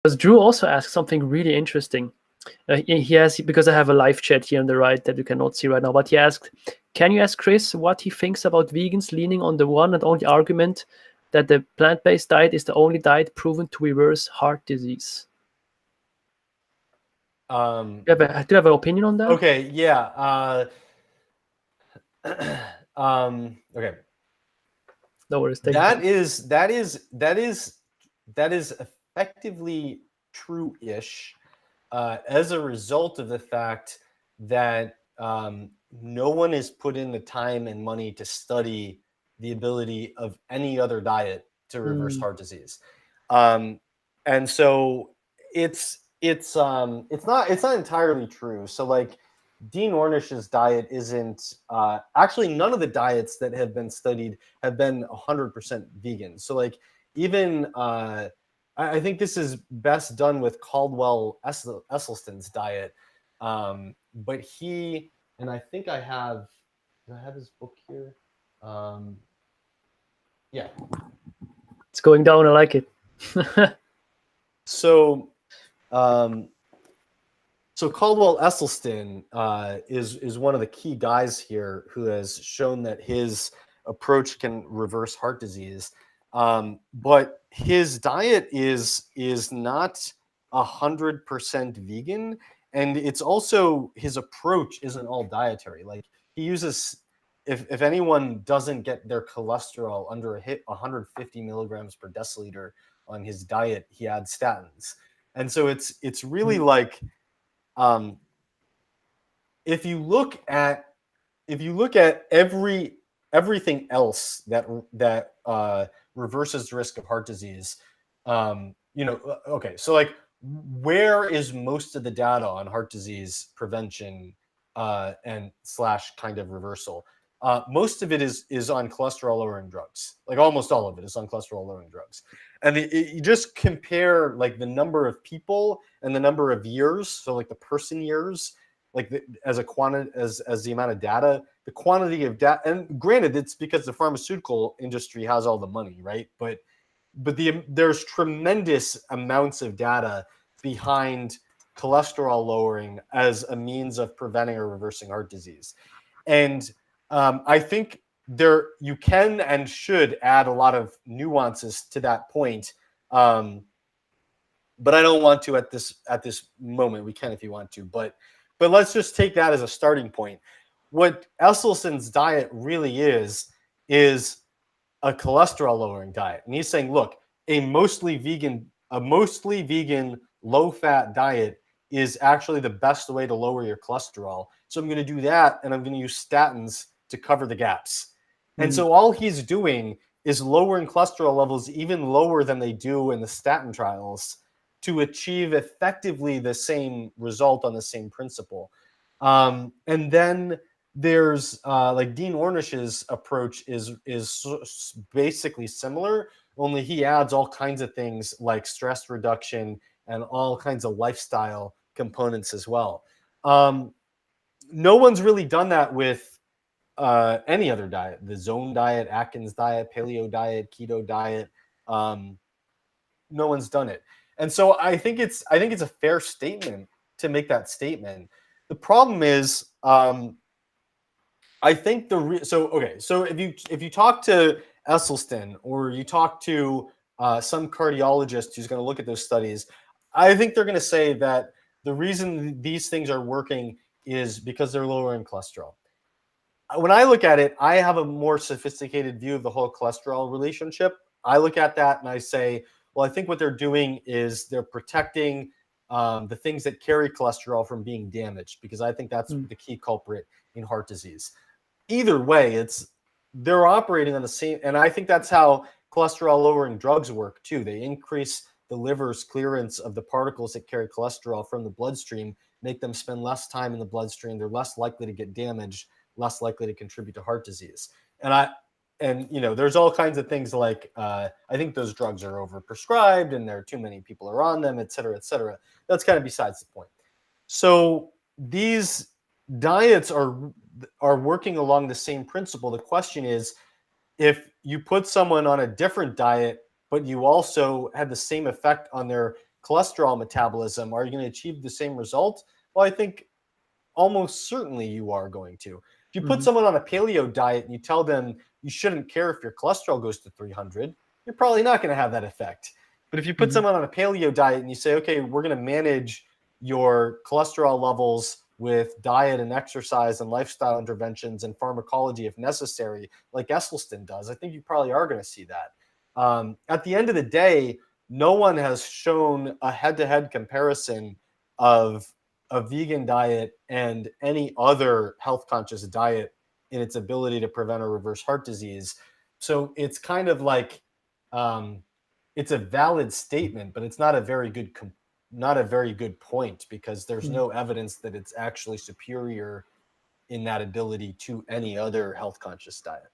Because Drew also asked something really interesting. He has, because I have a live chat here on the right that you cannot see right now, but he asked, can you ask Chris what he thinks about vegans leaning on the one and only argument that the plant-based diet is the only diet proven to reverse heart disease? Do you have an opinion on that? Okay, yeah. Okay. No worries. That is effectively true-ish, as a result of the fact that no one has put in the time and money to study the ability of any other diet to reverse heart disease, and so it's not entirely true. So like Dean Ornish's diet isn't actually, none of the diets that have been studied have been 100% vegan. So like even I think this is best done with Caldwell Esselstyn's diet, but he, and I think I have his book here. Yeah, it's going down. I like it. So so Caldwell Esselstyn is one of the key guys here who has shown that his approach can reverse heart disease, but his diet is not 100% vegan, and it's also, his approach isn't all dietary. Like he uses, if anyone doesn't get their cholesterol under 150 milligrams per deciliter on his diet, he adds statins, and so it's really like. If you look at everything else that reverses the risk of heart disease, okay, so like where is most of the data on heart disease prevention and / kind of reversal? Most of it is on cholesterol lowering drugs. Like almost all of it is on cholesterol lowering drugs. And you just compare like the number of people and the number of years. So like the person years, like as a quantity, as the amount of data, the quantity of data. And granted, it's because the pharmaceutical industry has all the money, right? But there's tremendous amounts of data behind cholesterol lowering as a means of preventing or reversing heart disease. And I think you can and should add a lot of nuances to that point, but I don't want to at this moment. We can if you want to, but let's just take that as a starting point. What Esselstyn's diet really is a cholesterol lowering diet, and he's saying, look, a mostly vegan, low fat diet is actually the best way to lower your cholesterol. So I'm going to do that, and I'm going to use statins to cover the gaps. And so all he's doing is lowering cholesterol levels even lower than they do in the statin trials to achieve effectively the same result on the same principle. And then there's like Dean Ornish's approach is basically similar, only he adds all kinds of things like stress reduction and all kinds of lifestyle components as well. No one's really done that with any other diet: the Zone diet, Atkins diet, paleo diet, keto diet. No one's done it, and so I think it's a fair statement to make that statement. The problem is, I think so if you talk to Esselstyn or you talk to some cardiologist who's going to look at those studies, I think they're going to say that the reason these things are working is because they're lowering cholesterol. When I look at it, I have a more sophisticated view of the whole cholesterol relationship. I look at that and I say, well, I think what they're doing is they're protecting the things that carry cholesterol from being damaged, because I think that's the key culprit in heart disease. Either way, they're operating on the same, and I think that's how cholesterol lowering drugs work too. They increase the liver's clearance of the particles that carry cholesterol from the bloodstream, make them spend less time in the bloodstream. They're less likely to get damaged, less likely to contribute to heart disease. And there's all kinds of things like I think those drugs are overprescribed and there are too many people are on them, et cetera, et cetera. That's kind of besides the point. So these diets are working along the same principle. The question is, if you put someone on a different diet, but you also had the same effect on their cholesterol metabolism, are you going to achieve the same result? Well, I think almost certainly you are going to. If you put someone on a paleo diet and you tell them you shouldn't care if your cholesterol goes to 300, you're probably not going to have that effect. But if you put someone on a paleo diet and you say, okay, we're going to manage your cholesterol levels with diet and exercise and lifestyle interventions and pharmacology if necessary, like Esselstyn does, I think you probably are going to see that. At the end of the day, no one has shown a head-to-head comparison of a vegan diet and any other health conscious diet in its ability to prevent or reverse heart disease. So it's kind of like it's a valid statement, but it's not a very good point, because there's no evidence that it's actually superior in that ability to any other health conscious diet.